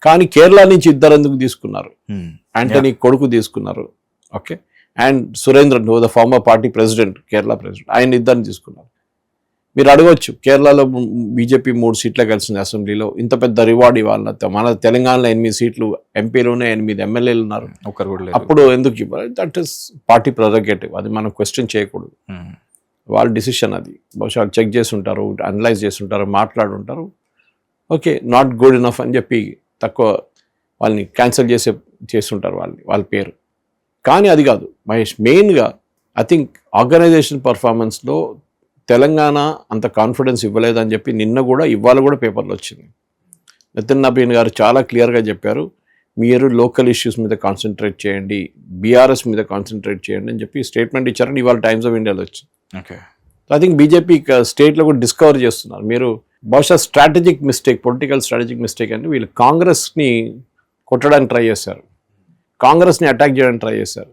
కానీ కేరళ నుంచి ఇద్దరు ఎందుకు తీసుకున్నారు? యాంటనీ కొడుకు తీసుకున్నారు, okay, and Surendran the former party president, Kerala president, ఆయన ఇద్దరిని తీసుకున్నారు. మీరు అడగవచ్చు, కేరళలో బీజేపీ 3 సీట్లే కలిసింది అసెంబ్లీలో, ఇంత పెద్ద రివార్డ్ ఇవ్వాలి. మన తెలంగాణలో 8 సీట్లు, ఎంపీలోనే 8 ఎమ్మెల్యేలు ఉన్నారు, అప్పుడు ఎందుకు ఇవ్వాలి? దట్ ఈస్ పార్టీ ప్రెరగేటివ్, అది మనం క్వశ్చన్ చేయకూడదు. వాళ్ళ డిసిషన్ అది. బహుశా చెక్ చేసి ఉంటారు, అనలైజ్ చేసి ఉంటారు, మాట్లాడుంటారు, ఓకే నాట్ గుడ్ ఇనఫ్ అని చెప్పి తక్కువ వాళ్ళని క్యాన్సిల్ చేస్తుంటారు వాళ్ళ పేరు. కానీ అది కాదు మహేష్, మెయిన్గా ఐ థింక్ ఆర్గనైజేషన్ పర్ఫార్మెన్స్లో తెలంగాణ అంత కాన్ఫిడెన్స్ ఇవ్వలేదని చెప్పి నిన్న కూడా ఇవాళ కూడా పేపర్లో వచ్చింది. నితిన్ నబీన్ గారు చాలా క్లియర్గా చెప్పారు, మీరు లోకల్ ఇష్యూస్ మీద కాన్సన్ట్రేట్ చేయండి, బీఆర్ఎస్ మీద కాన్సన్ట్రేట్ చేయండి అని చెప్పి స్టేట్మెంట్ ఇచ్చారని ఇవాళ టైమ్స్ ఆఫ్ ఇండియాలో వచ్చింది. ఓకే, ఐ థింక్ బీజేపీ స్టేట్లో కూడా డిస్కవర్ చేస్తున్నారు. మీరు బహుశా strategic mistake, political strategic mistake అంటే వీళ్ళు కాంగ్రెస్ని కొట్టడానికి ట్రై చేశారు, కాంగ్రెస్ని అటాక్ చేయడానికి ట్రై చేశారు.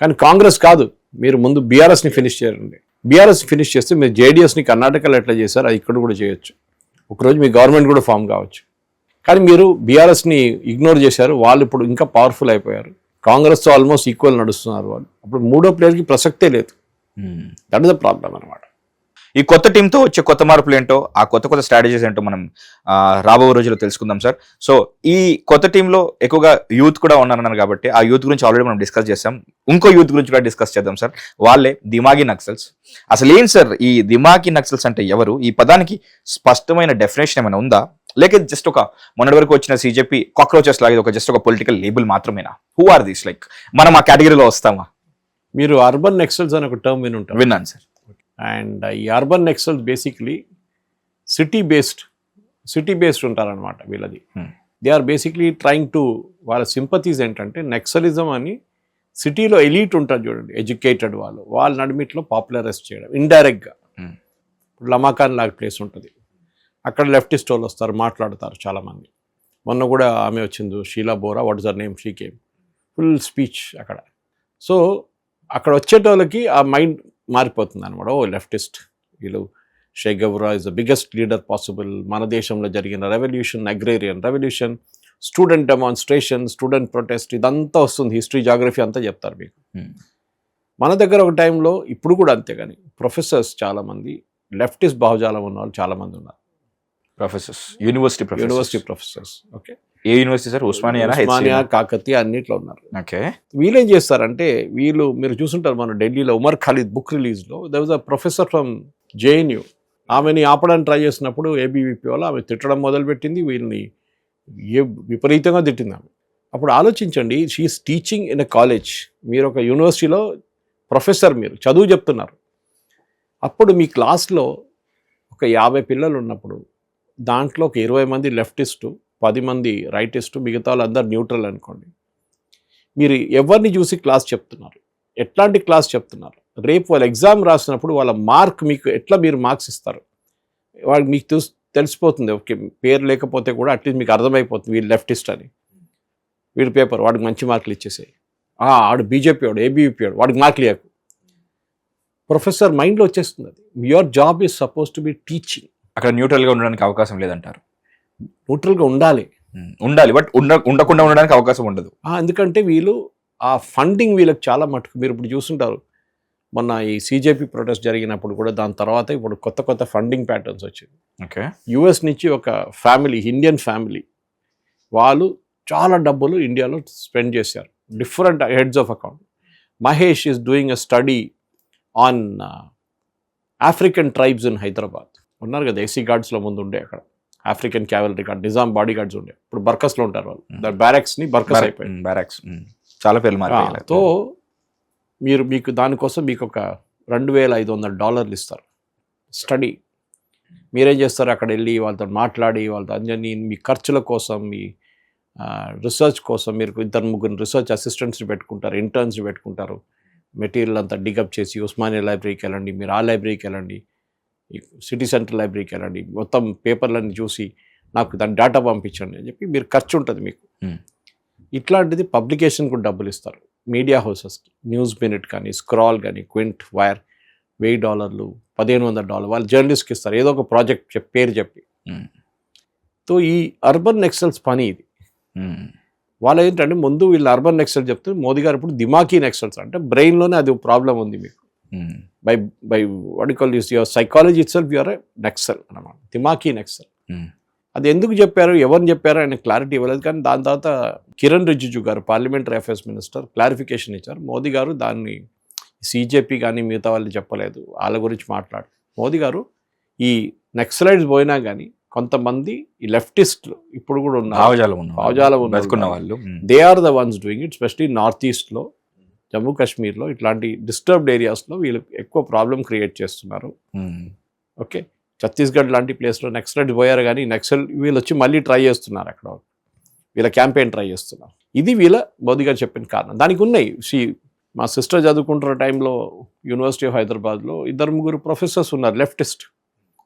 కానీ కాంగ్రెస్ కాదు, మీరు ముందు బీఆర్ఎస్ని ఫినిష్ చేయండి. బీఆర్ఎస్ ఫినిష్ చేస్తే మీరు జేడీఎస్ని కర్ణాటకలో ఎట్లా చేశారు అది ఇక్కడ కూడా చేయొచ్చు, ఒకరోజు మీ గవర్నమెంట్ కూడా ఫామ్ కావచ్చు. కానీ మీరు బీఆర్ఎస్ని ఇగ్నోర్ చేశారు, వాళ్ళు ఇప్పుడు ఇంకా పవర్ఫుల్ అయిపోయారు, కాంగ్రెస్తో ఆల్మోస్ట్ ఈక్వల్ నడుస్తున్నారు వాళ్ళు. అప్పుడు మూడో ప్లేయర్కి ప్రసక్తే లేదు. దట్ ఇస్ ద ప్రాబ్లం అనమాట. ఈ కొత్త టీంతో వచ్చే కొత్త మార్పులు ఏంటో, ఆ కొత్త స్ట్రాటజీస్ ఏంటో మనం రాబో రోజుల్లో తెలుసుకుందాం సార్. సో ఈ కొత్త టీంలో ఎక్కువగా యూత్ కూడా ఉన్నారన్నారు కాబట్టి ఆ యూత్ గురించి ఆల్రెడీ మనం డిస్కస్ చేస్తాం, ఇంకో యూత్ గురించి కూడా డిస్కస్ చేద్దాం సార్. వాళ్ళే దిమాగి నక్సల్స్. అసలు ఏం సార్ ఈ దిమాగి నక్సల్స్ అంటే ఎవరు? ఈ పదానికి స్పష్టమైన డెఫినేషన్ ఏమైనా ఉందా, లేక జస్ట్ ఒక మొన్నటి వరకు వచ్చిన సీజేపీ కాక్రోచెస్ లాగే ఒక జస్ట్ ఒక పొలిటికల్ లేబుల్ మాత్రమేనా? Who are these? లైక్ మనం ఆ కేటగిరీలో వస్తామా? మీరు అర్బన్ నక్సల్స్ అని ఒక టర్మ్ వినుంటారు. విన్నాను సార్. అండ్ ఈ urban Naxals basically city based ఉంటారనమాట వీళ్ళది. They are basically trying to, వాళ్ళ సింపతీస్ ఏంటంటే నక్సలిజం అని సిటీలో ఎలీట్ ఉంటారు చూడండి, ఎడ్యుకేటెడ్ వాళ్ళ నడిమిట్లో పాపులరైజ్ చేయడం ఇండైరెక్ట్గా. ఇప్పుడు లమాకాన్ లాగా ప్లేస్ ఉంటుంది, అక్కడ లెఫ్టిస్ట్ వాళ్ళు వస్తారు, మాట్లాడతారు చాలామంది. మొన్న కూడా ఆమె వచ్చింది, Sheela Bora, what is her name, she came, full speech అక్కడ. సో అక్కడ వచ్చేటోళ్ళకి ఆ మైండ్ మారిపోతుంది అనమాట. ఓ లెఫ్టిస్ట్, వీళ్ళు Che Guevara is the biggest leader possible, మన దేశంలో జరిగిన revolution, agrarian revolution, student demonstration, student protest, ఇదంతా వస్తుంది, హిస్టరీ జాగ్రఫీ అంతా చెప్తారు మీకు. మన దగ్గర ఒక టైంలో, ఇప్పుడు కూడా అంతే, కానీ ప్రొఫెసర్స్ చాలామంది లెఫ్టిస్ట్ భావజాలం ఉన్న వాళ్ళు చాలామంది ఉన్నారు. Professors, university professors. ఓకే, ఏ యూనివర్సిటీ సార్? ఉస్మానియా, కాకతీయ అన్నిట్లో ఉన్నారు. ఓకే, వీళ్ళు ఏం చేస్తారంటే, మీరు చూసుంటారు మన ఢిల్లీలో ఉమర్ ఖాలిద్ బుక్ రిలీజ్లో there was a professor from JNU. ఆమెని ఆపడానికి ట్రై చేసినప్పుడు ఏబీవీపీ వల్ల ఆమె తిట్టడం మొదలుపెట్టింది, వీళ్ళని విపరీతంగా తిట్టింది ఆమె. అప్పుడు ఆలోచించండి, she's teaching in a college, మీరు ఒక యూనివర్సిటీలో ప్రొఫెసర్, మీరు చదువు చెప్తున్నారు. అప్పుడు మీ క్లాస్లో ఒక 50 పిల్లలు ఉన్నప్పుడు దాంట్లో ఒక 20 మంది లెఫ్టిస్టు, 10 మంది రైటిస్టు, మిగతా వాళ్ళందరూ న్యూట్రల్ అనుకోండి. మీరు ఎవరిని చూసి క్లాస్ చెప్తున్నారు, ఎట్లాంటి క్లాస్ చెప్తున్నారు? రేపు వాళ్ళు ఎగ్జామ్ రాసినప్పుడు వాళ్ళ మార్క్ మీకు ఎట్లా మీరు మార్క్స్ ఇస్తారు? వాళ్ళకి మీకు తెలిసిపోతుంది. ఓకే, పేరు లేకపోతే కూడా అట్లీస్ట్ మీకు అర్థమైపోతుంది వీళ్ళు లెఫ్టిస్ట్ అని. వీడి పేపర్ వాడికి మంచి మార్కులు ఇచ్చేసాయి, ఆడు బీజేపీ వాడు, ఏబీవీపీ వాడు, వాడికి మార్కులు ఇవ్వకు. ప్రొఫెసర్ మైండ్లో వచ్చేస్తుంది అది. Your job is suppose to be teaching. అక్కడ న్యూట్రల్గా ఉండడానికి అవకాశం లేదంటారు? న్యూట్రల్గా ఉండాలి, బట్ ఉండకుండా ఉండడానికి అవకాశం ఉండదు. ఎందుకంటే వీళ్ళు ఆ ఫండింగ్ వీళ్ళకి చాలా మటుకు, మీరు ఇప్పుడు చూస్తుంటారు, మొన్న ఈ సీజేపీ ప్రొటెస్ట్ జరిగినప్పుడు కూడా దాని తర్వాత ఇప్పుడు కొత్త ఫండింగ్ ప్యాటర్న్స్ వచ్చింది. ఓకే, యుఎస్ నుంచి ఒక ఫ్యామిలీ, ఇండియన్ ఫ్యామిలీ, వాళ్ళు చాలా డబ్బులు ఇండియాలో స్పెండ్ చేశారు, different heads of account. Mahesh is doing a study on African tribes in Hyderabad. ఉన్నారు కదా ఏసీ గార్డ్స్లో ముందు ఉండే, అక్కడ African cavalry guard, Nizam bodyguards ఉండే, ఇప్పుడు బర్కస్లో ఉంటారు వాళ్ళు. బ్యారక్స్ని బర్కస్ అయిపోయింది, బ్యారక్స్ చాలా పేర్లు మారాయి. తో మీకు దానికోసం మీకు ఒక $2,500 ఇస్తారు స్టడీ. మీరేం చేస్తారు, అక్కడ వెళ్ళి వాళ్ళతో మాట్లాడి, వాళ్ళతో అందరినీ మీ ఖర్చుల కోసం, మీ రీసెర్చ్ కోసం మీరు 2-3 రీసెర్చ్ అసిస్టెంట్స్ని పెట్టుకుంటారు, ఇంటర్న్స్ని పెట్టుకుంటారు. మెటీరియల్ అంతా డిగప్ చేసి ఉస్మానియా లైబ్రరీకి వెళ్ళండి, మీరు ఆ లైబ్రరీకి వెళ్ళండి, సిటీ సెంటర్ లైబ్రరీకి వెళ్ళండి, మొత్తం పేపర్లన్నీ చూసి నాకు దాని డేటా పంపించండి అని చెప్పి మీరు ఖర్చు ఉంటుంది మీకు. ఇట్లాంటిది పబ్లికేషన్ కూడా డబ్బులు ఇస్తారు మీడియా హౌసెస్కి. న్యూస్ మినిట్ కానీ, స్క్రాల్ కానీ, క్వింట్, వైర్ $1000, $1,500 వాళ్ళు జర్నలిస్ట్కి ఇస్తారు, ఏదో ఒక ప్రాజెక్ట్ పేరు చెప్పి. తో ఈ అర్బన్ నక్సల్స్ పని ఇది. వాళ్ళు ఏంటంటే ముందు వీళ్ళు అర్బన్ నెక్సల్ చెప్తే మోదీ గారు ఇప్పుడు దిమాకీ నెక్సల్స్ అంటే బ్రెయిన్లోనే అది ప్రాబ్లం ఉంది మీకు. By what you call this your psychology itself your Naxal అన్నమాట, దిమాకీ నెక్సల్. అది ఎందుకు చెప్పారు, ఎవరిని చెప్పారు ఆయన క్లారిటీ ఇవ్వలేదు. కానీ దాని తర్వాత కిరణ్ రిజిజు గారు పార్లమెంటరీ అఫైర్స్ మినిస్టర్ క్లారిఫికేషన్ ఇచ్చారు. మోదీ గారు దాన్ని సిజేపీ కానీ మిగతా వాళ్ళు చెప్పలేదు, వాళ్ళ గురించి మాట్లాడు. మోదీ గారు ఈ నెక్సలైట్స్ పోయినా కానీ కొంతమంది ఈ లెఫ్టిస్ట్లు ఇప్పుడు కూడా ఉన్నారు, వాళ్ళు they are the ones doing it. Specially north ఈస్ట్లో, జమ్మూ కాశ్మీర్లో ఇట్లాంటి డిస్టర్బ్డ్ ఏరియాస్లో వీళ్ళు ఎక్కువ ప్రాబ్లం క్రియేట్ చేస్తున్నారు. ఓకే, ఛత్తీస్గఢ్ లాంటి ప్లేస్లో నక్సలైట్ పోయారు కానీ వీళ్ళు వచ్చి మళ్ళీ ట్రై చేస్తున్నారు, అక్కడ వీళ్ళ క్యాంపెయిన్ ట్రై చేస్తున్నారు. ఇది వీళ్ళ మోదీ గారు చెప్పిన కారణం. దానికి ఉన్నాయి. మా సిస్టర్ చదువుకుంటున్న టైంలో యూనివర్సిటీ ఆఫ్ హైదరాబాద్లో 2-3 ప్రొఫెసర్స్ ఉన్నారు leftist.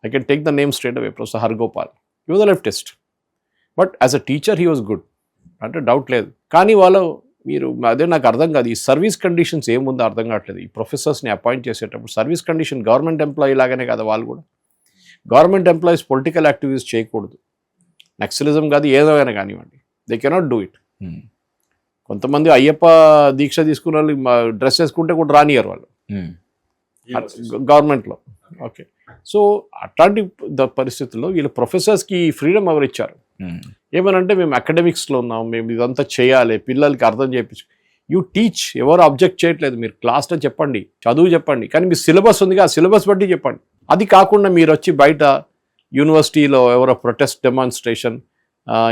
I can take the name straight away. Professor Hargopal, he was a leftist, but as a teacher he was good, అంటే డౌట్ లేదు. కానీ వాళ్ళు అదే నాకు అర్థం కాదు, ఈ సర్వీస్ కండిషన్స్ ఏముందో అర్థం కావట్లేదు. ఈ ప్రొఫెసర్స్ని అపాయింట్ చేసేటప్పుడు సర్వీస్ కండిషన్ గవర్నమెంట్ ఎంప్లాయీ లాగానే కదా వాళ్ళు కూడా. గవర్నమెంట్ ఎంప్లాయీస్ పొలిటికల్ యాక్టివిటీస్ చేయకూడదు, నక్సలిజం కాదు ఏదైనా కానివ్వండి, దే కెనాట్ డూ ఇట్. కొంతమంది అయ్యప్ప దీక్ష తీసుకున్న వాళ్ళు డ్రెస్ వేసుకుంటే కూడా రానియరు వాళ్ళు గవర్నమెంట్లో. ఓకే, సో అట్లాంటి పరిస్థితుల్లో వీళ్ళు ప్రొఫెసర్స్కి ఫ్రీడమ్ ఎవరు ఇచ్చారు? ఏమనంటే మేము అకాడమిక్స్లో ఉన్నాం, మేము ఇదంతా చేయాలి, పిల్లలకి అర్థం చేయించు. యూ టీచ్, ఎవరు అబ్జెక్ట్ చేయట్లేదు, మీరు క్లాస్లో చెప్పండి, చదువు చెప్పండి, కానీ మీ సిలబస్ ఉందిగా ఆ సిలబస్ బట్టి చెప్పండి. అది కాకుండా మీరు వచ్చి బయట యూనివర్సిటీలో ఎవరో ప్రొటెస్ట్ డెమాన్స్ట్రేషన్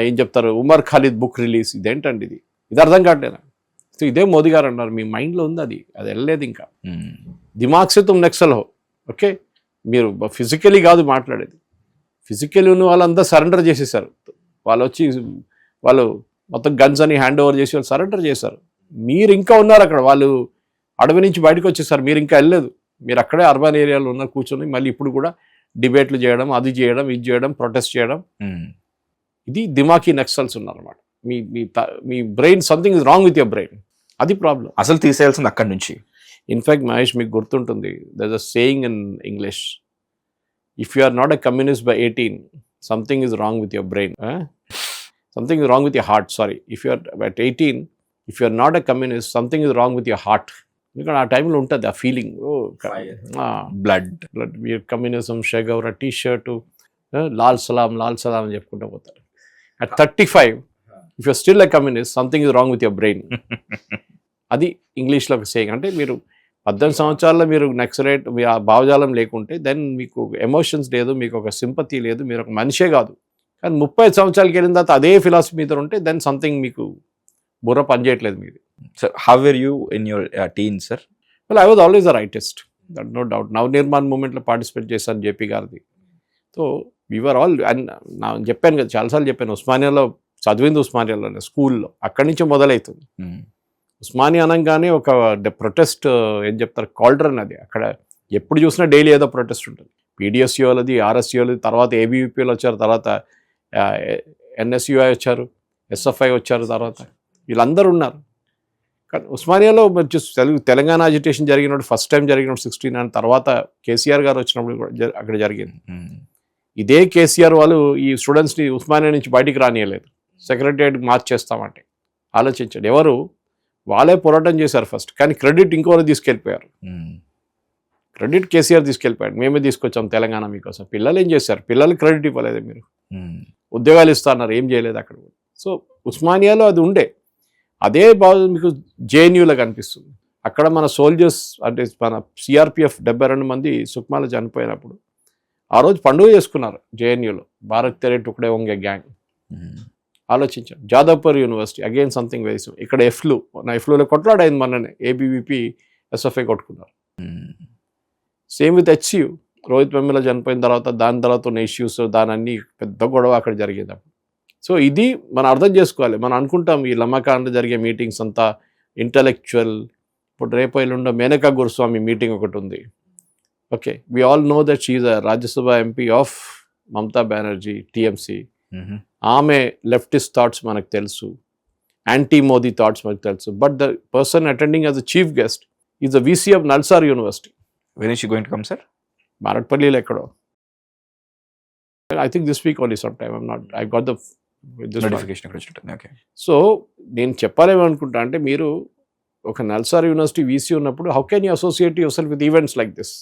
ఏం చెప్తారు, ఉమర్ ఖాలిద్ బుక్ రిలీజ్, ఇదేంటండి ఇది అర్థం కావట్లేదు. సో ఇదే మోదీ గారు అన్నారు, మీ మైండ్లో ఉంది అది వెళ్ళలేదు ఇంకా. దిమాగ్ సే తుమ్ నక్సల్ హో. ఓకే, మీరు ఫిజికలీ కాదు మాట్లాడేది, ఫిజికలీ ఉన్న వాళ్ళంతా సరెండర్ చేసేసారు. వాళ్ళు మొత్తం గన్స్ అని హ్యాండ్ ఓవర్ చేసి వాళ్ళు సరెండర్ చేశారు. మీరు ఇంకా ఉన్నారు అక్కడ, వాళ్ళు అడవి నుంచి బయటకు వచ్చేసారు, మీరు ఇంకా వెళ్ళలేదు. మీరు అక్కడే అర్బన్ ఏరియాలో ఉన్నారు కూర్చొని, మళ్ళీ ఇప్పుడు కూడా డిబేట్లు చేయడం, అది చేయడం, ఇది చేయడం, ప్రొటెస్ట్ చేయడం. ఇది దిమాకీ నక్సల్స్ ఉన్నారన్నమాట. మీ brain, something is wrong with your brain, అది ప్రాబ్లం. అసలు తీసేయాల్సింది అక్కడి నుంచి. ఇన్ఫ్యాక్ట్ మహేష్, మీకు గుర్తుంటుంది, there is a saying in English, if you are not a communist by 18, something is wrong with your brain, something is wrong with your heart. Sorry, if you are at 18, if you are not a communist, something is wrong with your heart. ఎందుకంటే ఆ టైంలో ఉంటుంది ఆ feeling, blood communism, Che Guevara T shirt, లాల్ సలాం అని చెప్పుకుంటూ పోతారు. At 35, if you're still a communist, something is wrong with your brain. అది ఇంగ్లీష్లో ఒక సేయింగ్. అంటే మీరు 18 సంవత్సరాల్లో మీరు నక్సలైట్, మీ ఆ భావజాలం లేకుంటే దెన్ మీకు ఎమోషన్స్ లేదు, మీకు ఒక సింపతి లేదు, మీరు ఒక మనిషే కాదు. కానీ 35 సంవత్సరాలకి వెళ్ళిన తర్వాత అదే ఫిలాసఫీ మీద ఉంటే దెన్ సంథింగ్ మీకు బుర్ర పనిచేయట్లేదు మీది. Sir, how were you in your teen sir? Well, I was always a rightist, that no doubt. Navnirman మూమెంట్లో పార్టిసిపేట్ చేశాను జేపీ గారిది. సో వీఆర్ ఆల్, అండ్ నా చెప్పాను కదా, చాలాసార్లు చెప్పాను, ఉస్మానియాలో చదివింది, ఉస్మానియాలోనే స్కూల్లో, అక్కడి నుంచే మొదలవుతుంది. ఉస్మానియా అనగానే ఒక ప్రొటెస్ట్ ఏం చెప్తారు, కాల్డ్రన్ అది. అక్కడ ఎప్పుడు చూసినా డైలీ ఏదో ప్రొటెస్ట్ ఉంటుంది. పీడిఎస్యూలది, ఆర్ఎస్యూలది, తర్వాత ఏబీవీపీలు వచ్చారు, తర్వాత ఎన్ఎస్యుఐ వచ్చారు, ఎస్ఎఫ్ఐ వచ్చారు, తర్వాత వీళ్ళందరూ ఉన్నారు. కానీ ఉస్మానియాలో తెలంగాణ అజిటేషన్ జరిగినప్పుడు, ఫస్ట్ టైం జరిగినప్పుడు 69, తర్వాత కేసీఆర్ గారు వచ్చినప్పుడు కూడా అక్కడ జరిగింది. ఇదే కేసీఆర్ వాళ్ళు ఈ స్టూడెంట్స్ని ఉస్మానియా నుంచి బయటికి రానియలేదు, సెక్రటరియట్కి మార్చేస్తామంటే. ఆలోచించండి, ఎవరు వాళ్ళే పోరాటం చేశారు ఫస్ట్, కానీ క్రెడిట్ ఇంకోరు తీసుకెళ్ళిపోయారు. క్రెడిట్ కేసీఆర్ తీసుకెళ్ళిపోయాడు, మేమే తీసుకొచ్చాం తెలంగాణ మీకోసం. పిల్లలు ఏం చేశారు, పిల్లలకి క్రెడిట్ ఇవ్వలేదు మీరు. ఉద్యోగాలు ఇస్తున్నారు, ఏం చేయలేదు అక్కడ. సో ఉస్మానియాలో అది ఉండే, అదే బాగా మీకు జేఎన్యూలో కనిపిస్తుంది. అక్కడ మన సోల్జర్స్, అంటే మన సిఆర్పిఎఫ్ 72 మంది సుక్మాలో చనిపోయినప్పుడు ఆ రోజు పండుగ చేసుకున్నారు జేఎన్యూలో, భారత్ తెరే టుకడే వంగే గ్యాంగ్. ఆలోచించాం. Jadavpur university, again something very similar. ఇక్కడ ఎఫ్లూలో కొట్లాడైంది మొన్ననే, ఏబీవీపీ ఎస్ఎఫ్ఐ కొట్టుకున్నారు. Same with HCU, Rohith Vemula చనిపోయిన తర్వాత దాని తర్వాత ఉన్న ఇష్యూస్, దాని అన్ని పెద్ద గొడవ అక్కడ జరిగేది. సో ఇది మనం అర్థం చేసుకోవాలి. మనం అనుకుంటాం ఈ లమ్మకాండ జరిగే మీటింగ్స్ అంతా ఇంటలెక్చువల్. ఇప్పుడు రేపు ఎల్లుండో మేనకా గురుస్వామి మీటింగ్ ఒకటి ఉంది. Okay, we all know that she is a Rajya Sabha MP of Mamata Banerjee, TMC. ఆమె లెఫ్టిస్ట్ థాట్స్ మనకు తెలుసు, యాంటీ మోదీ థాట్స్ మనకు తెలుసు. But the person attending as a chief guest is the VC of NALSAR university. When is she going to come sir? మారట్పల్లిలో ఎక్కడో. I think this week only sometime. I got the notification ఇక్కడ వచ్చింటుంది. Okay. So నేను చెప్పాలేమనుకుంటా అంటే, మీరు ఒక NALSAR university VC ఉన్నప్పుడు how can you associate yourself with events like this?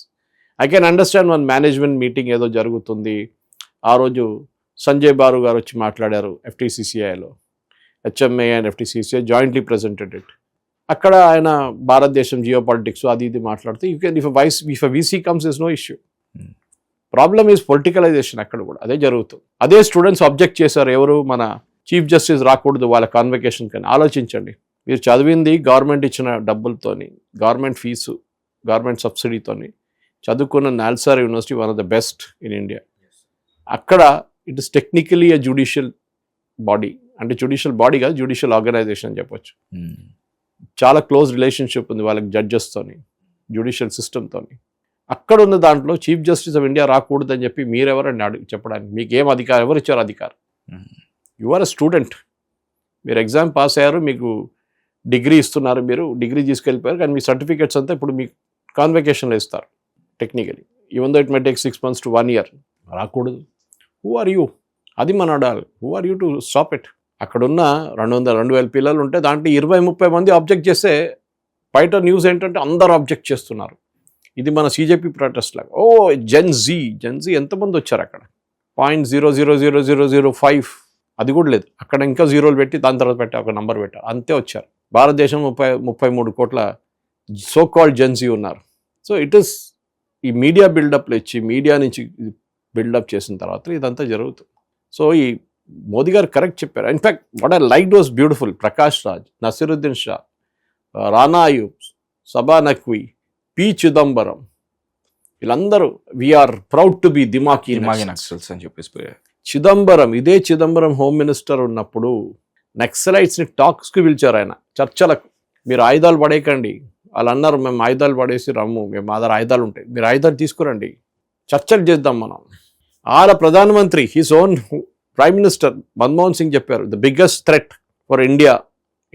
I can understand one management meeting ఏదో జరుగుతుంది, ఆ రోజు సంజయ్ బారు గారు వచ్చి మాట్లాడారు FTCCIలో, HMA and FTCCI jointly presented it. అక్కడ ఆయన భారతదేశం జియో పాలిటిక్స్ అది ఇది మాట్లాడితే you can if VC comes is no issue. Problem is politicization. అక్కడ కూడా అదే జరుగుతుంది. అదే స్టూడెంట్స్ అబ్జెక్ట్ చేశారు, ఎవరు మన చీఫ్ జస్టిస్ రాకూడదు వాళ్ళ కాన్వకేషన్ కానీ. ఆలోచించండి, మీరు చదివింది గవర్నమెంట్ ఇచ్చిన డబ్బులతోని, గవర్నమెంట్ ఫీజు, గవర్నమెంట్ సబ్సిడీతోని చదువుకున్న NALSAR university one of the best in India. అక్కడ it is technically a judicial body, అంటే జ్యుడిషియల్ బాడీ కాదు, జ్యుడిషియల్ ఆర్గనైజేషన్ అని చెప్పొచ్చు. చాలా క్లోజ్ రిలేషన్షిప్ ఉంది వాళ్ళకి జడ్జెస్తోని, జ్యుడిషియల్ సిస్టమ్తోని. అక్కడ ఉన్న దాంట్లో చీఫ్ జస్టిస్ ఆఫ్ ఇండియా రాకూడదని చెప్పి మీరెవరని చెప్పడానికి మీకు ఏం అధికారం, ఎవరు ఇచ్చారు అధికారం? యు ఆర్ అ స్టూడెంట్, మీరు ఎగ్జామ్ పాస్ అయ్యారు, మీకు డిగ్రీ ఇస్తున్నారు, మీరు డిగ్రీ తీసుకెళ్ళిపోయారు, కానీ మీ సర్టిఫికేట్స్ అంతా ఇప్పుడు మీకు కాన్వకేషన్లో ఇస్తారు technically, even though it may take 6 months to 1 year. రాకూడదు. Who are you? అది మన అడాలి. Who are you to stop it? అక్కడున్న 200-2000 పిల్లలు ఉంటే దాంట్లో 20-30 మంది ఆబ్జెక్ట్ చేస్తే బయట న్యూస్ ఏంటంటే అందరూ ఆబ్జెక్ట్ చేస్తున్నారు. ఇది మన CJP ప్రొటెస్ట్ లాగా. ఓ జెన్జీ ఎంతమంది వచ్చారు అక్కడ? 0.000005 అది కూడా లేదు అక్కడ, ఇంకా జీరోలు పెట్టి దాని తర్వాత పెట్టా ఒక నంబర్ పెట్టా, అంతే వచ్చారు. భారతదేశం 33 కోట్ల సో కాల్డ్ జెన్జీ ఉన్నారు. సో ఇట్ ఈస్ ఈ మీడియా బిల్డప్లు ఇచ్చి, మీడియా నుంచి బిల్డప్ చేసిన తర్వాత ఇదంతా జరుగుతుంది. సో ఈ మోదీ గారు కరెక్ట్ చెప్పారు. In fact what I like was beautiful. Prakash Raj, Naseeruddin Shah, Rana Ayyub, Saba Naqvi, P. Chidambaram, వీళ్ళందరూ వీఆర్ ప్రౌడ్ టు బి దిమాకీ నక్సల్స్ అని చెప్పేసి. చిదంబరం, ఇదే చిదంబరం హోమ్ మినిస్టర్ ఉన్నప్పుడు నక్సలైట్స్ని టాక్స్కి పిలిచారు ఆయన, చర్చలకు. మీరు ఆయుధాలు పడేయకండి. వాళ్ళు అన్నారు, మేము ఆయుధాలు పడేసి రమ్ము, మేము మా దగ్గర ఆయుధాలు ఉంటాయి, మీరు ఆయుధాలు తీసుకురండి, చర్చలు చేద్దాం మనం. ప్రధానమంత్రి his own prime minister Manmohan Singh చెప్పారు, the biggest threat for India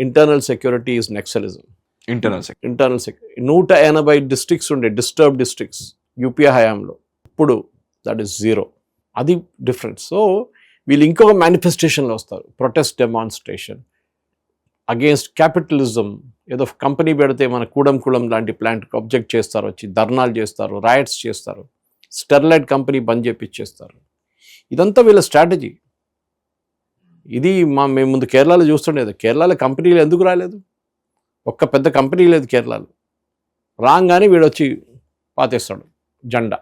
internal security is Naxalism. Internal security 180 districts ఉండే, డిస్టర్బ్ డిస్ట్రిక్ట్స్ యూపీఏ హయాంలో, ఇప్పుడు దట్ ఈస్ 0. అది డిఫరెన్స్. సో వీళ్ళు ఇంకొక మేనిఫెస్టేషన్లో వస్తారు, ప్రొటెస్ట్ డెమాన్స్ట్రేషన్ అగేన్స్ట్ క్యాపిటలిజం. ఏదో కంపెనీ పెడితే మన కూడం లాంటి ప్లాంట్కి అబ్జెక్ట్ చేస్తారు, వచ్చి ధర్నాలు చేస్తారు, రాయట్స్ చేస్తారు, స్టెర్లైట్ కంపెనీ బంద్ చేపిచ్చేస్తారు. ఇదంతా వీళ్ళ స్ట్రాటజీ. ఇది మేము ముందు కేరళలో చూస్తుండేది. కేరళలో కంపెనీలు ఎందుకు రాలేదు? ఒక్క పెద్ద కంపెనీ లేదు కేరళలో. రాగానే వీడొచ్చి పాతేస్తాడు జెండా,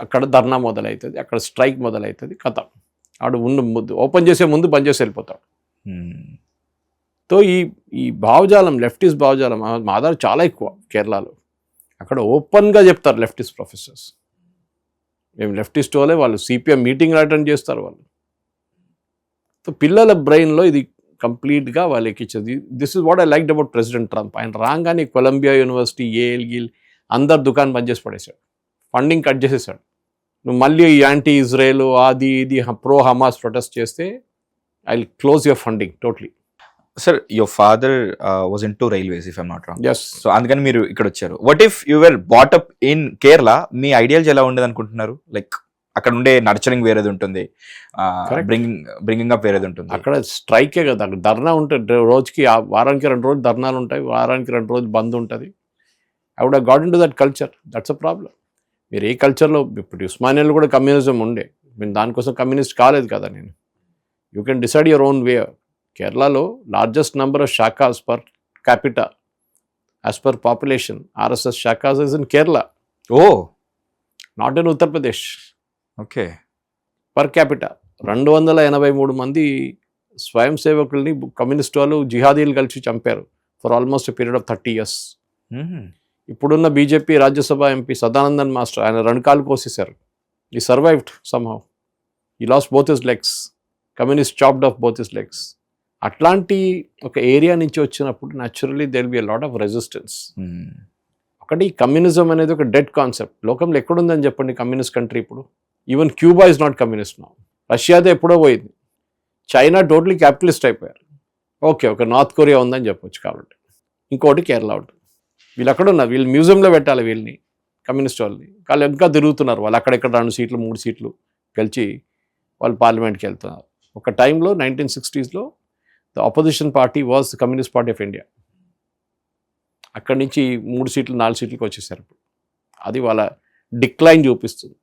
అక్కడ ధర్నా మొదలవుతుంది, అక్కడ స్ట్రైక్ మొదలవుతుంది, కథ ఆడు ఓపెన్ చేసే ముందు బంద్ చేసి వెళ్ళిపోతాడు. సో ఈ భావజాలం, లెఫ్టిస్ట్ భావజాలం మా దగ్గర చాలా ఎక్కువ కేరళలో. అక్కడ ఓపెన్గా చెప్తారు లెఫ్టిస్ట్ ప్రొఫెసర్స్, మేము లెఫ్టిస్ట్ వాళ్ళే, వాళ్ళు CPM మీటింగ్లు అటెండ్ చేస్తారు వాళ్ళు. సో పిల్లల బ్రెయిన్లో ఇది కంప్లీట్గా వాళ్ళకి ఇచ్చేది. This is what I liked about president Trump. ఆయన రాగానే కొలంబియా యూనివర్సిటీ, ఏఎల్ అందరు దుకాణం బంద్ చేసి పడేశాడు, ఫండింగ్ కట్ చేసేసాడు. నువ్వు మళ్ళీ యాంటీ ఇజ్రాయెల్ అది ఇది ప్రో హమాస్ ప్రొటెస్ట్ చేస్తే I will close your funding totally. Sir, your father was in to railways if I'm not wrong. Yes. So అందుకని మీరు ఇక్కడ వచ్చారు. What if you were brought up in Kerala, మీ ideology ఎలా ఉండేది అనుకుంటున్నారు? లైక్ అక్కడ ఉండే నర్చరింగ్ వేరేది ఉంటుంది, బ్రింగింగ్ అప్ వేరేది ఉంటుంది. అక్కడ స్ట్రైకే కదా, అక్కడ ధర్నా ఉంటుంది, రోజుకి వారానికి 2 రోజులు ధర్నాలు ఉంటాయి, వారానికి 2 రోజులు బంద్ ఉంటుంది. I would have got in to that culture. That's a problem. మీరు ఏ కల్చర్లో, ఇప్పుడు ఉస్మానియాలో కూడా కమ్యూనిజం ఉండే, నేను దానికోసం కమ్యూనిస్ట్ కాలేదు కదా నేను. You can decide your own way. కేరళలో largest number of shakhas per capita as per population, RSS shakhas is in Kerala. Oh, not in Uttar Pradesh. Okay. Per capita 283 మంది స్వయం సేవకుల్ని కమ్యూనిస్ట్ వాళ్ళు, జిహాదీలు కలిసి చంపారు for almost period of 30 years. ఇప్పుడున్న BJP Rajya Sabha MP Sadanandan master, ఆయన 2 కాళ్ళు కోసేశారు. He survived somehow. He lost both his legs. Communist chopped off both his legs. అట్లాంటి ఒక ఏరియా నుంచి వచ్చినప్పుడు naturally there will be a lot of resistance. ఒకటి, communism అనేది ఒక డెడ్ కాన్సెప్ట్. లోకంలో ఎక్కడుందని చెప్పండి కమ్యూనిస్ట్ కంట్రీ ఇప్పుడు? Even Cuba is not communist now. రష్యాదే ఎప్పుడో పోయింది. చైనా టోటలీ క్యాపిటలిస్ట్ అయిపోయారు. ఓకే, ఒక నార్త్ కొరియా ఉందని చెప్పొచ్చు. కాబట్టి ఇంకోటి కేరళ ఉంటుంది. వీళ్ళు అక్కడ ఉన్నారు, వీళ్ళు మ్యూజియంలో పెట్టాలి వీళ్ళని, కమ్యూనిస్ట్ వాళ్ళని. వాళ్ళు ఇంకా తిరుగుతున్నారు. వాళ్ళు అక్కడెక్కడ 2 సీట్లు 3 సీట్లు గెలిచి వాళ్ళు పార్లమెంట్కి వెళ్తున్నారు. ఒక టైంలో 1960s the opposition party was the communist party of India. అక్కడి నుంచి 3 సీట్లు 4 సీట్లకు వచ్చేసారు. ఇప్పుడు అది వాళ్ళ డిక్లైన్ చూపిస్తుంది.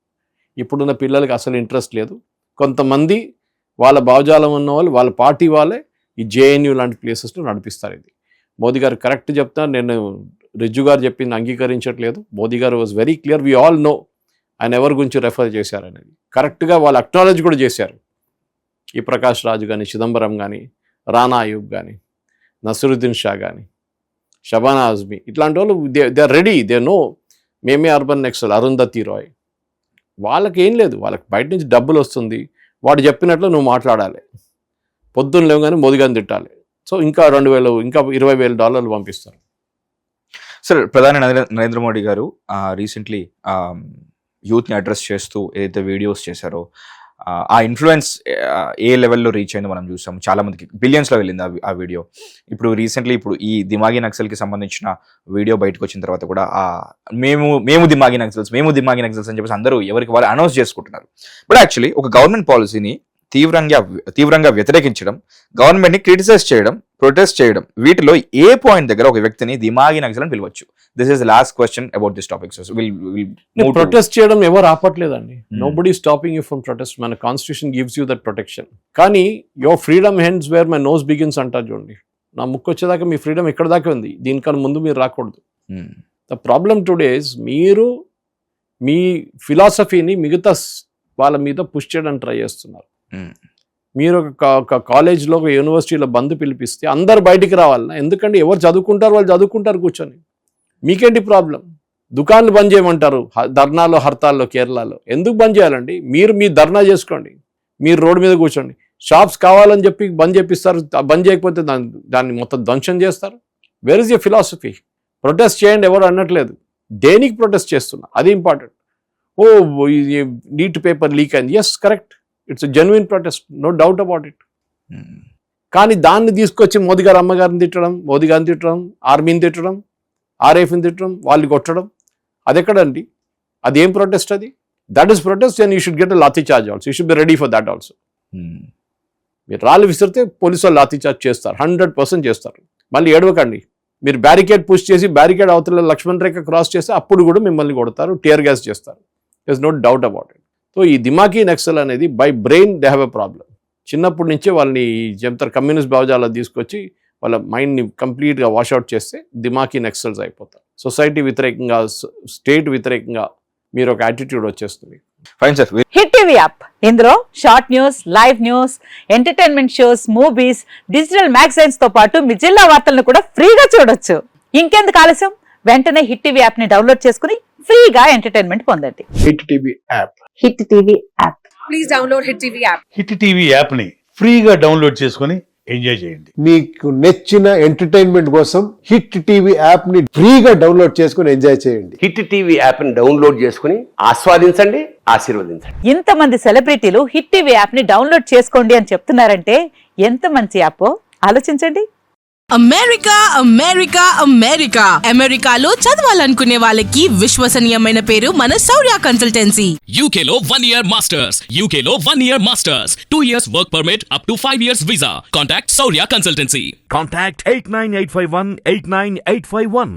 ఇప్పుడున్న పిల్లలకి అసలు ఇంట్రెస్ట్ లేదు. కొంతమంది వాళ్ళ భావజాలం ఉన్న వాళ్ళు, వాళ్ళ పార్టీ వాళ్ళే ఈ జేఎన్యూ లాంటి ప్లేసెస్లో నడిపిస్తారు. ఇది మోదీ గారు కరెక్ట్ చెప్తారు. నేను రిజ్జు గారు చెప్పింది అంగీకరించట్లేదు. Modi garu was very clear. We all know ఆయన ఎవరి గురించి రెఫర్ చేశారనేది. కరెక్ట్గా వాళ్ళు అక్నాలెడ్జ్ కూడా చేశారు. ఈ ప్రకాష్ రాజు కానీ, చిదంబరం కానీ, రానా అయూబ్ కానీ, నసరుద్దీన్ షా కానీ, షబానా ఆజ్మీ, ఇట్లాంటి వాళ్ళు they are ready. They know మేమే అర్బన్ నెక్సల్, అరుంధతి రాయ్. వాళ్ళకి ఏం లేదు, వాళ్ళకి బయట నుంచి డబ్బులు వస్తుంది. వాడు చెప్పినట్లు నువ్వు మాట్లాడాలి. పొద్దున్న లేవగానే మోదీ గారిని తిట్టాలి. సో ఇంకా 2,000 ఇంకా $20,000 పంపిస్తారు. సార్, ప్రధాని నరేంద్ర మోడీ గారు రీసెంట్లీ యూత్ని అడ్రస్ చేస్తూ ఏదైతే వీడియోస్ చేశారో ఆ ఇన్ఫ్లుయెన్స్ ఏ లెవెల్లో రీచ్ అయిందో మనం చూసాం. చాలా మందికి బిలియన్స్లో వెళ్ళింది ఆ వీడియో. ఇప్పుడు రీసెంట్లీ ఇప్పుడు ఈ దిమాగి నక్సల్కి సంబంధించిన వీడియో బయటకు వచ్చిన తర్వాత కూడా మేము దిమాగి నక్సల్స్ అని చెప్పేసి అందరూ ఎవరికి వాళ్ళు అనౌన్స్ చేసుకుంటున్నారు. బట్ యాక్చువల్లీ ఒక గవర్నమెంట్ పాలసీని తీవ్రంగా వ్యతిరేకించడం, గవర్నమెంట్ని క్రిటిసైజ్ చేయడం, ప్రొటెస్ట్ చేయడం, వీటిలో ఏ పాయింట్ దగ్గర ఒక వ్యక్తిని దిమాగి నక్సల్ అని పిలవచ్చు? This is last question about this topic. Protest చేయడం ఎవరు ఆపట్లేదండి. Nobody stopping you from protest. మన constitution gives you that protection. కానీ your freedom ends where my nose begins అంటారు చూడండి. నా ముక్కు వచ్చేదాకా మీ ఫ్రీడమ్ ఎక్కడ దాకా ఉంది, దీనికన్నా ముందు మీరు రాకూడదు. ద ప్రాబ్లమ్ టుడే ఇస్ మీరు మీ ఫిలాసఫీని మిగతా వాళ్ళ మీద పుష్ చేయడానికి ట్రై చేస్తున్నారు. మీరు ఒక కాలేజ్లో, ఒక యూనివర్సిటీలో బంద్ పిలిపిస్తే అందరు బయటికి రావాలన్నా? ఎందుకంటే ఎవరు చదువుకుంటారు వాళ్ళు చదువుకుంటారు కూర్చొని. మీకేంటి ప్రాబ్లం? దుకాన్లు బంద్ చేయమంటారు ధర్నాలో, హర్తాల్లో, కేరళలో. ఎందుకు బంద్ చేయాలండి? మీరు మీ ధర్నా చేసుకోండి, మీరు రోడ్డు మీద కూర్చోండి. షాప్స్ కావాలని చెప్పి బంద్ చేపిస్తారు. బంద్ చేయకపోతే దాన్ని మొత్తం ధ్వంసం చేస్తారు. Where is your philosophy? Protest చేయండి, ఎవరు అనట్లేదు. దేనికి ప్రొటెస్ట్ చేస్తున్నా అది ఇంపార్టెంట్. నీట్ పేపర్ లీక్ అయింది, yes correct, it's genuine protest, no doubt about it. కానీ దాన్ని తీసుకొచ్చి మోదీ గారు అమ్మగారిని తిట్టడం, మోదీ గారిని తిట్టడం, ఆర్మీని తిట్టడం, ఆర్ఎఫ్ని తిట్టడం, వాళ్ళు కొట్టడం, అది ఎక్కడండి? అదేం ప్రొటెస్ట్ అది? That is protest and you should get a lathi charge also. You should be ready for that also. మీరు రాళ్ళు విసిరితే పోలీసు వాళ్ళు లాఠీ చార్జ్ చేస్తారు, 100% చేస్తారు. మళ్ళీ ఏడవకండి. మీరు బ్యారికేడ్ పుష్ చేసి బ్యారికేడ్ అవతల లక్ష్మణ్ రేఖ క్రాస్ చేస్తే అప్పుడు కూడా మిమ్మల్ని కొడతారు, టియర్ గ్యాస్ చేస్తారు. There is no doubt about it. So ఈ దిమాకీ నక్సల్ అనేది by brain they have a problem. చిన్నప్పటి నుంచే వాళ్ళని చెప్తారు కమ్యూనిస్ట్ భావజాలను తీసుకొచ్చి వాళ్ళ మైండ్ని కంప్లీట్గా వాష్అవుట్ చేస్తే దిమాకీ నక్సల్స్ అయిపోతారు. సొసైటీ వ్యతిరేకంగా, స్టేట్ వ్యతిరేకంగా మీరు ఒక యాటిట్యూడ్ వచ్చేస్తుంది. Fine sir. Hit TV app, ఇందులో short news, live news, entertainment shows, movies, digital magazines తో పాటు మీ జిల్లా వార్తలను కూడా ఫ్రీగా చూడొచ్చు. ఇంకెందుకు ఆలస్యం? వెంటనే హిట్ టీవీ యాప్ ని డౌన్లోడ్ చేసుకుని ఫ్రీగా ఎంటర్టైన్మెంట్ పొందండి. Hit TV app. Hit TV app. Please download hit TV app. Hit TV app ని ఫ్రీగా డౌన్లోడ్ చేసుకుని ఎంజాయ్ చేయండి. మీకు నచ్చిన ఎంటర్టైన్మెంట్ కోసం హిట్ టీవీ యాప్ ని ఫ్రీగా డౌన్లోడ్ చేసుకుని ఎంజాయ్ చేయండి. హిట్ టీవీ యాప్ ని డౌన్లోడ్ చేసుకుని ఆస్వాదించండి, ఆశీర్వదించండి. ఇంతమంది సెలబ్రిటీలు హిట్ టీవీ యాప్ ని డౌన్లోడ్ చేసుకోండి అని చెప్తున్నారంటే ఎంత మంచి యాప్ ఆలోచించండి. అమెరికా అమెరికా అమెరికా అమెరికాలో చదవాలనుకునే వాళ్ళకి విశ్వసనీయమైన పేరు మన శౌర్య కన్సల్టెన్సీ. UK లో 1 year masters, UK లో 1 year masters, 2 years work permit up to 5 years visa. Contact Saurya Consultancy. Contact 89851 89851.